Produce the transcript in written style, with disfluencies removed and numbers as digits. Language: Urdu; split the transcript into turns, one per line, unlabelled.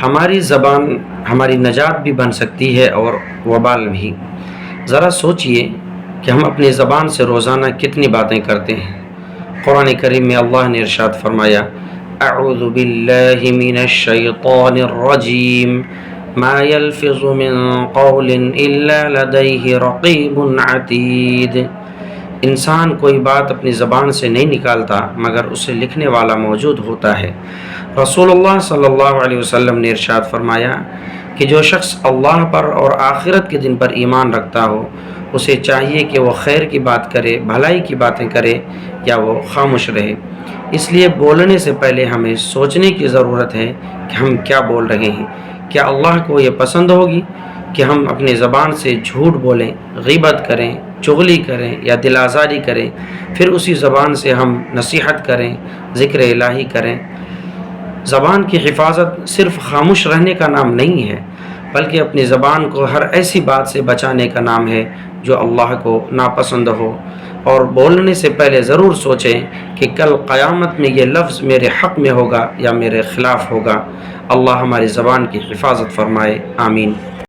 ہماری زبان ہماری نجات بھی بن سکتی ہے اور وبال بھی۔ ذرا سوچئے کہ ہم اپنی زبان سے روزانہ کتنی باتیں کرتے ہیں۔ قرآن کریم میں اللہ نے ارشاد فرمایا، اعوذ باللہ من الشیطان الرجیم ما یلفظ من قول الا لدیہ رقیب عتید۔ انسان کوئی بات اپنی زبان سے نہیں نکالتا مگر اسے لکھنے والا موجود ہوتا ہے۔ رسول اللہ صلی اللہ علیہ وسلم نے ارشاد فرمایا کہ جو شخص اللہ پر اور آخرت کے دن پر ایمان رکھتا ہو، اسے چاہیے کہ وہ خیر کی بات کرے، بھلائی کی باتیں کرے یا وہ خاموش رہے۔ اس لیے بولنے سے پہلے ہمیں سوچنے کی ضرورت ہے کہ ہم کیا بول رہے ہیں۔ کیا اللہ کو یہ پسند ہوگی کہ ہم اپنی زبان سے جھوٹ بولیں، غیبت کریں، چغلی کریں یا دل آزاری کریں، پھر اسی زبان سے ہم نصیحت کریں، ذکر الہی کریں؟ زبان کی حفاظت صرف خاموش رہنے کا نام نہیں ہے، بلکہ اپنی زبان کو ہر ایسی بات سے بچانے کا نام ہے جو اللہ کو ناپسند ہو، اور بولنے سے پہلے ضرور سوچیں کہ کل قیامت میں یہ لفظ میرے حق میں ہوگا یا میرے خلاف ہوگا۔ اللہ ہماری زبان کی حفاظت فرمائے، آمین۔